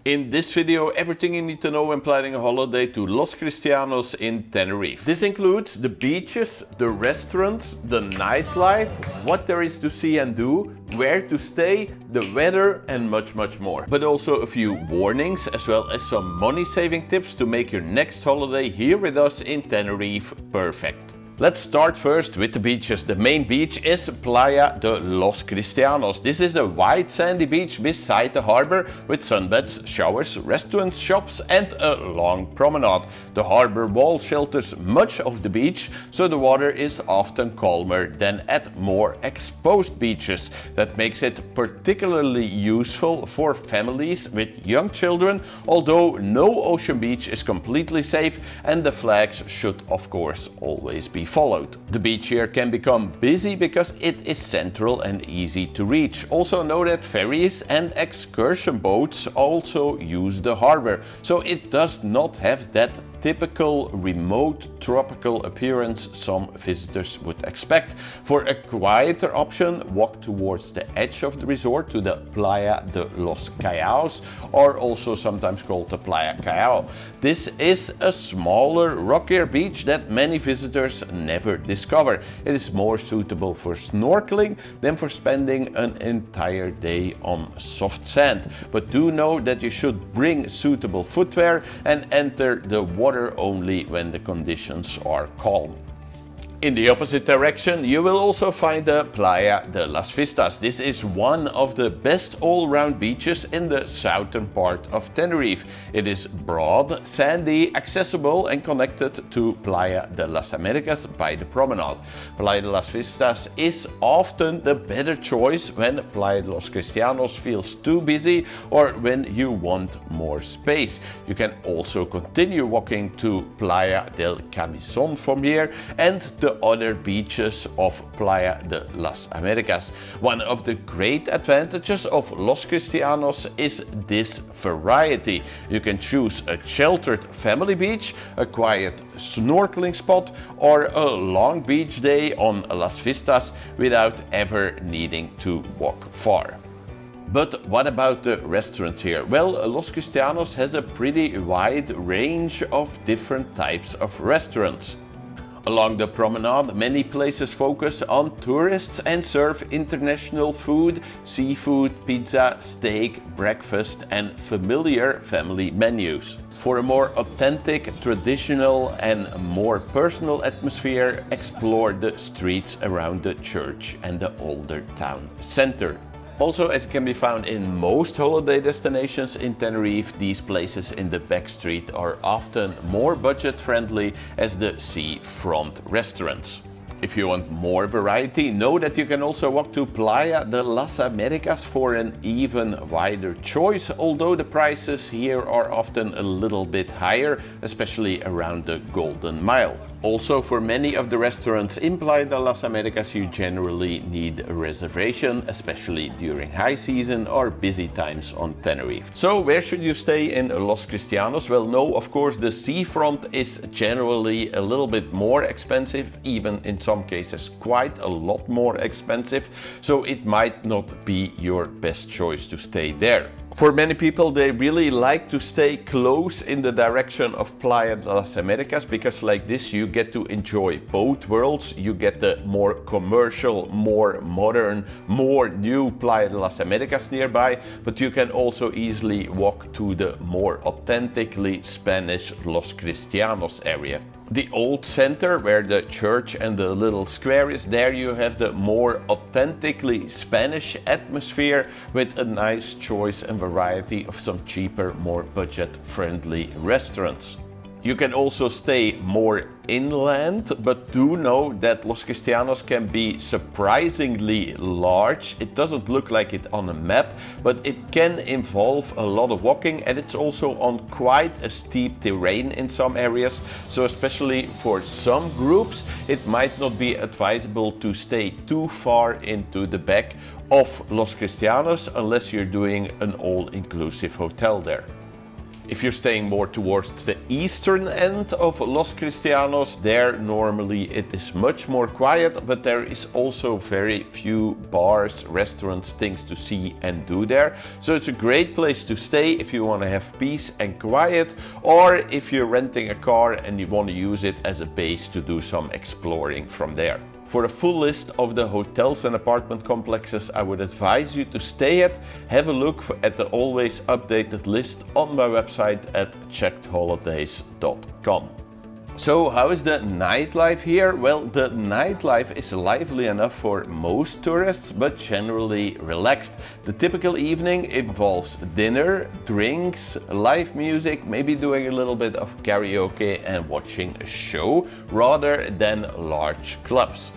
In this video, everything you need to know when planning a holiday to Los Cristianos in Tenerife. This includes the beaches, the restaurants, the nightlife, what there is to see and do, where to stay, the weather and much more. But also a few warnings as well as some money saving tips to make your next holiday here with us in Tenerife perfect. Let's start first with the beaches. The main beach is Playa de Los Cristianos. This is a wide sandy beach beside the harbor with sunbeds, showers, restaurants, shops and a long promenade. The harbor wall shelters much of the beach, so the water is often calmer than at more exposed beaches. That makes it particularly useful for families with young children, although no ocean beach is completely safe and the flags should of course always be followed. The beach here can become busy because it is central and easy to reach. Also know that ferries and excursion boats also use the harbor, so it does not have that typical remote tropical appearance some visitors would expect. For a quieter option, walk towards the edge of the resort to the Playa de Los Cayaos, or also sometimes called the Playa Callao. This is a smaller, rockier beach that many visitors never discover. It is more suitable for snorkeling than for spending an entire day on soft sand. But do know that you should bring suitable footwear and enter the water only when the conditions are calm. In the opposite direction, you will also find the Playa de las Vistas. This is one of the best all-round beaches in the southern part of Tenerife. It is broad, sandy, accessible and connected to Playa de las Americas by the promenade. Playa de las Vistas is often the better choice when Playa de los Cristianos feels too busy or when you want more space. You can also continue walking to Playa del Cabezon from here and the other beaches of Playa de las Americas. One of the great advantages of Los Cristianos is this variety. You can choose a sheltered family beach, a quiet snorkeling spot, or a long beach day on Las Vistas without ever needing to walk far. But what about the restaurants here? Well, Los Cristianos has a pretty wide range of different types of restaurants. Along the promenade, many places focus on tourists and serve international food, seafood, pizza, steak, breakfast and familiar family menus. For a more authentic, traditional and more personal atmosphere, explore the streets around the church and the older town center. Also, as can be found in most holiday destinations in Tenerife, these places in the back street are often more budget-friendly as the seafront restaurants. If you want more variety, know that you can also walk to Playa de las Americas for an even wider choice, although the prices here are often a little bit higher, especially around the Golden Mile. Also, for many of the restaurants in Playa de las Americas, you generally need a reservation, especially during high season or busy times on Tenerife. So, where should you stay in Los Cristianos? Well, no, of course, the seafront is generally a little bit more expensive, even in some cases quite a lot more expensive, so it might not be your best choice to stay there. For many people, they really like to stay close in the direction of Playa de las Americas because like this you get to enjoy both worlds. You get the more commercial, more modern, more new Playa de las Americas nearby, but you can also easily walk to the more authentically Spanish Los Cristianos area. The old center, where the church and the little square is, there you have the more authentically Spanish atmosphere with a nice choice and variety of some cheaper, more budget-friendly restaurants. You can also stay more inland, but do know that Los Cristianos can be surprisingly large. It doesn't look like it on a map, but it can involve a lot of walking and it's also on quite a steep terrain in some areas. So especially for some groups, it might not be advisable to stay too far into the back of Los Cristianos unless you're doing an all-inclusive hotel there. If you're staying more towards the eastern end of Los Cristianos, there normally it is much more quiet, but there is also very few bars, restaurants, things to see and do there. So it's a great place to stay if you want to have peace and quiet, or if you're renting a car and you want to use it as a base to do some exploring from there. For a full list of the hotels and apartment complexes I would advise you to stay at, have a look at the always updated list on my website at checkedholidays.com. So how is the nightlife here? Well, the nightlife is lively enough for most tourists, but generally relaxed. The typical evening involves dinner, drinks, live music, maybe doing a little bit of karaoke and watching a show, rather than large clubs.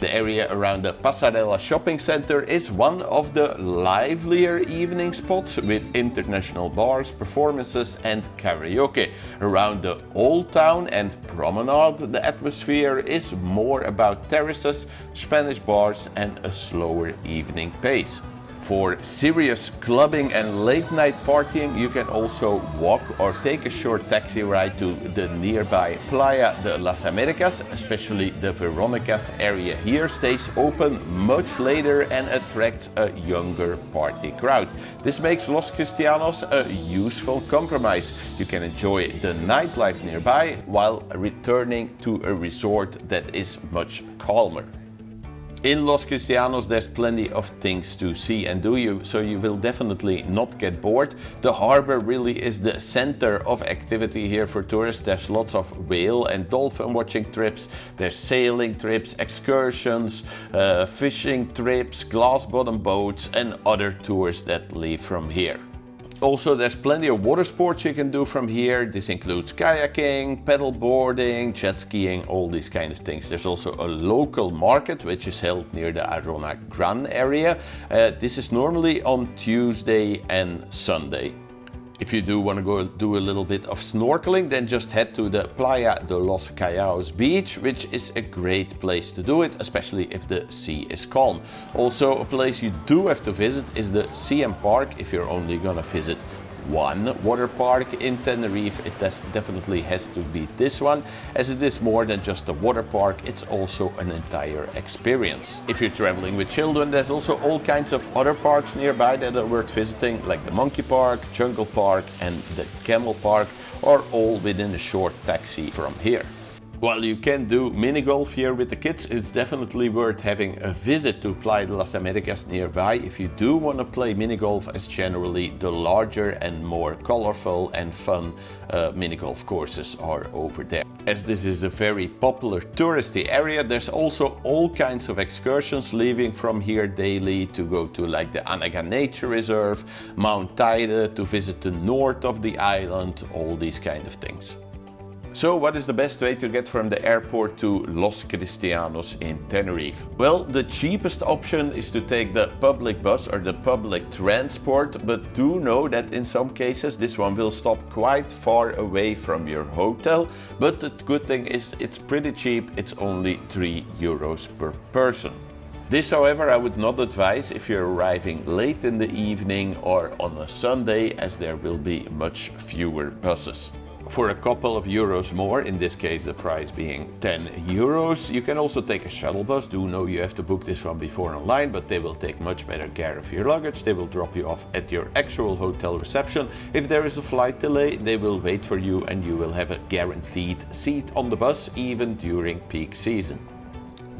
The area around the Pasarela shopping center is one of the livelier evening spots with international bars, performances and karaoke. Around the Old Town and Promenade, the atmosphere is more about terraces, Spanish bars and a slower evening pace. For serious clubbing and late night partying, you can also walk or take a short taxi ride to the nearby Playa de Los Americas. Especially the Verónicas area here stays open much later and attracts a younger party crowd. This makes Los Cristianos a useful compromise. You can enjoy the nightlife nearby while returning to a resort that is much calmer. In Los Cristianos there's plenty of things to see and do, so you will definitely not get bored. The harbor really is the center of activity here for tourists. There's lots of whale and dolphin watching trips, there's sailing trips, excursions, fishing trips, glass bottom boats and other tours that leave from here. Also, there's plenty of water sports you can do from here. This includes kayaking, paddle boarding, jet skiing, all these kind of things. There's also a local market which is held near the Arona Gran area. This is normally on Tuesday and Sunday. If you do want to go do a little bit of snorkeling, then just head to the Playa de Los Cristianos beach, which is a great place to do it, especially if the sea is calm. Also, a place you do have to visit is the CM Park if you're only gonna visit one water park in Tenerife. It definitely has to be this one, as it is more than just a water park, it's also an entire experience. If you're traveling with children, there's also all kinds of other parks nearby that are worth visiting, like the Monkey Park, Jungle Park and the Camel Park, are all within a short taxi from here. While you can do mini golf here with the kids, it's definitely worth having a visit to Playa de Los Americas nearby if you do want to play mini golf, as generally the larger and more colorful and fun mini golf courses are over there. As this is a very popular touristy area, there's also all kinds of excursions leaving from here daily to go to like the Anaga Nature Reserve, Mount Teide, to visit the north of the island, all these kind of things. So what is the best way to get from the airport to Los Cristianos in Tenerife? Well, the cheapest option is to take the public bus or the public transport, but do know that in some cases this one will stop quite far away from your hotel. But the good thing is it's pretty cheap, it's only €3 per person. This, however, I would not advise if you're arriving late in the evening or on a Sunday, as there will be much fewer buses. For a couple of euros more, in this case the price being €10, you can also take a shuttle bus. Do know you have to book this one before online, but they will take much better care of your luggage. They will drop you off at your actual hotel reception. If there is a flight delay, they will wait for you and you will have a guaranteed seat on the bus, even during peak season.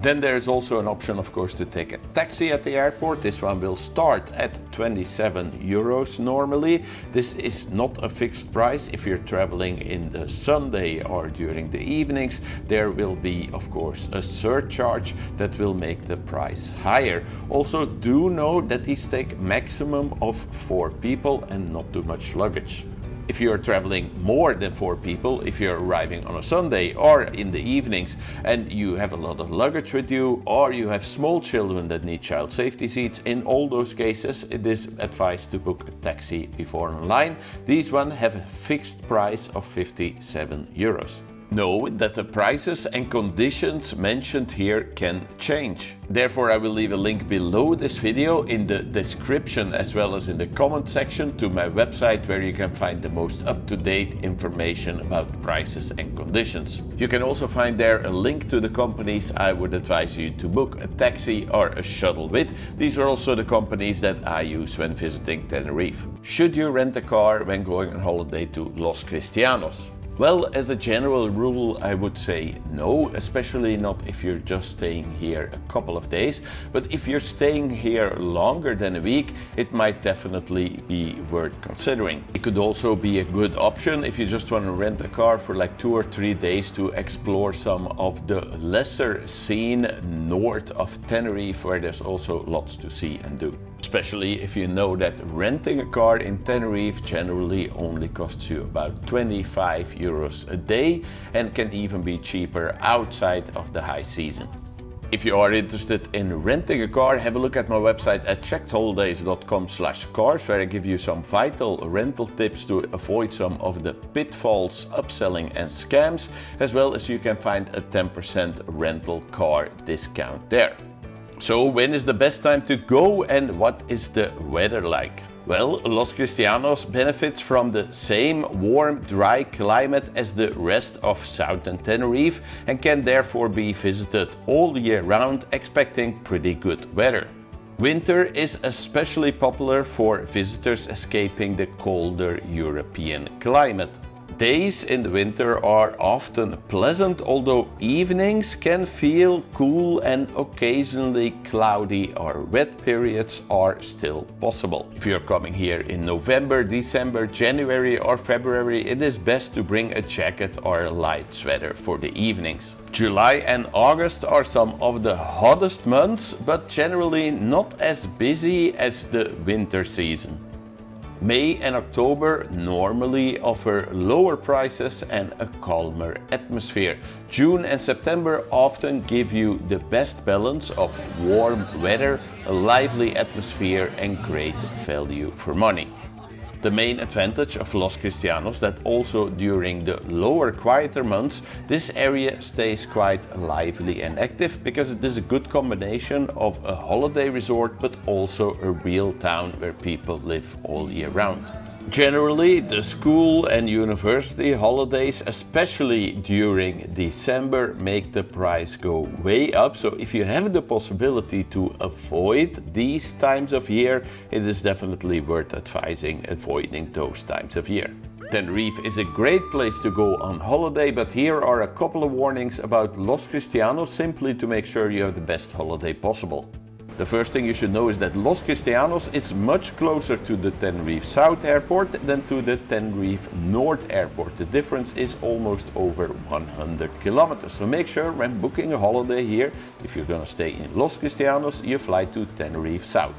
Then there's also an option, of course, to take a taxi at the airport. This one will start at €27 normally. This is not a fixed price. If you're traveling in the Sunday or during the evenings, there will be, of course, a surcharge that will make the price higher. Also, do know that these take maximum of 4 people and not too much luggage. If you're traveling more than 4 people, if you're arriving on a Sunday or in the evenings and you have a lot of luggage with you, or you have small children that need child safety seats, in all those cases it is advised to book a taxi before online. These ones have a fixed price of €57. Know that the prices and conditions mentioned here can change. Therefore, I will leave a link below this video in the description as well as in the comment section to my website, where you can find the most up-to-date information about prices and conditions. You can also find there a link to the companies I would advise you to book a taxi or a shuttle with. These are also the companies that I use when visiting Tenerife. Should you rent a car when going on holiday to Los Cristianos? Well, as a general rule, I would say no, especially not if you're just staying here a couple of days. But if you're staying here longer than a week, it might definitely be worth considering. It could also be a good option if you just want to rent a car for like 2 or 3 days to explore some of the lesser seen north of Tenerife, where there's also lots to see and do. Especially if you know that renting a car in Tenerife generally only costs you about 25 euros a day and can even be cheaper outside of the high season. If you are interested in renting a car, have a look at my website at checkedholidays.com/cars, where I give you some vital rental tips to avoid some of the pitfalls, upselling and scams, as well as you can find a 10% rental car discount there. So when is the best time to go and what is the weather like? Well, Los Cristianos benefits from the same warm, dry climate as the rest of southern Tenerife and can therefore be visited all year round, expecting pretty good weather. Winter is especially popular for visitors escaping the colder European climate. Days in the winter are often pleasant, although evenings can feel cool and occasionally cloudy or wet periods are still possible. If you're coming here in November, December, January or February, it is best to bring a jacket or a light sweater for the evenings. July and August are some of the hottest months, but generally not as busy as the winter season. May and October normally offer lower prices and a calmer atmosphere. June and September often give you the best balance of warm weather, a lively atmosphere and great value for money. The main advantage of Los Cristianos that also during the lower, quieter months, this area stays quite lively and active because it is a good combination of a holiday resort but also a real town where people live all year round. Generally, the school and university holidays, especially during December, make the price go way up. So if you have the possibility to avoid these times of year, it is definitely worth avoiding those times of year. Tenerife is a great place to go on holiday, but here are a couple of warnings about Los Cristianos, simply to make sure you have the best holiday possible. The first thing you should know is that Los Cristianos is much closer to the Tenerife South Airport than to the Tenerife North Airport. The difference is almost over 100 kilometers. So make sure when booking a holiday here, if you're gonna stay in Los Cristianos, you fly to Tenerife South.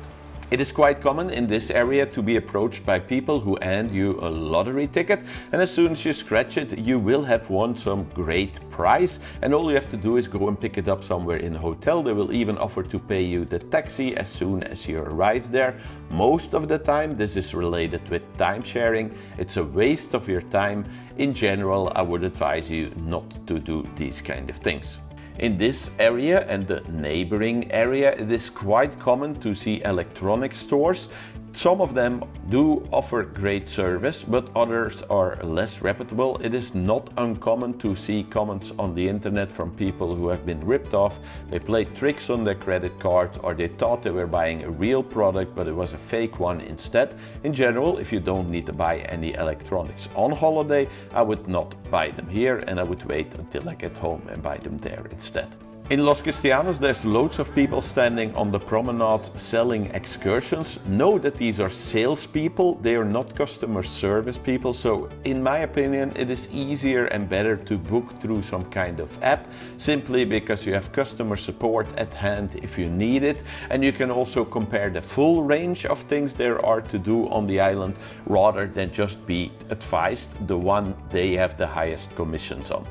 It is quite common in this area to be approached by people who hand you a lottery ticket, and as soon as you scratch it, you will have won some great prize, and all you have to do is go and pick it up somewhere in a hotel. They will even offer to pay you the taxi as soon as you arrive there. Most of the time this is related with time sharing. It's a waste of your time. In general, I would advise you not to do these kind of things. In this area and the neighboring area, it is quite common to see electronic stores. Some of them do offer great service, but others are less reputable. It is not uncommon to see comments on the internet from people who have been ripped off. They played tricks on their credit card, or they thought they were buying a real product, but it was a fake one instead. In general, if you don't need to buy any electronics on holiday, I would not buy them here, and I would wait until I get home and buy them there instead. In Los Cristianos, there's loads of people standing on the promenade selling excursions. Know that these are salespeople, they are not customer service people. So in my opinion, it is easier and better to book through some kind of app, simply because you have customer support at hand if you need it. And you can also compare the full range of things there are to do on the island, rather than just be advised the one they have the highest commissions on.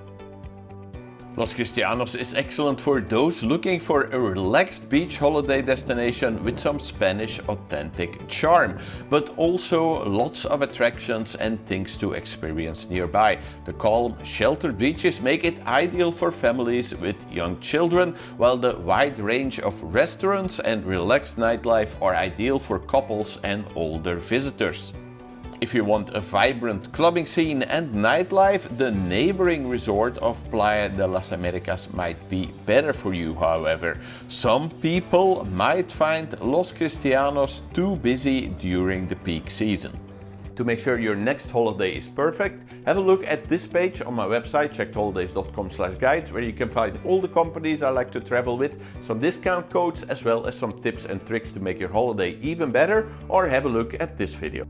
Los Cristianos is excellent for those looking for a relaxed beach holiday destination with some Spanish authentic charm, but also lots of attractions and things to experience nearby. The calm, sheltered beaches make it ideal for families with young children, while the wide range of restaurants and relaxed nightlife are ideal for couples and older visitors. If you want a vibrant clubbing scene and nightlife, the neighboring resort of Playa de las Americas might be better for you, however. Some people might find Los Cristianos too busy during the peak season. To make sure your next holiday is perfect, have a look at this page on my website, checkedholidays.com/guides, where you can find all the companies I like to travel with, some discount codes, as well as some tips and tricks to make your holiday even better, or have a look at this video.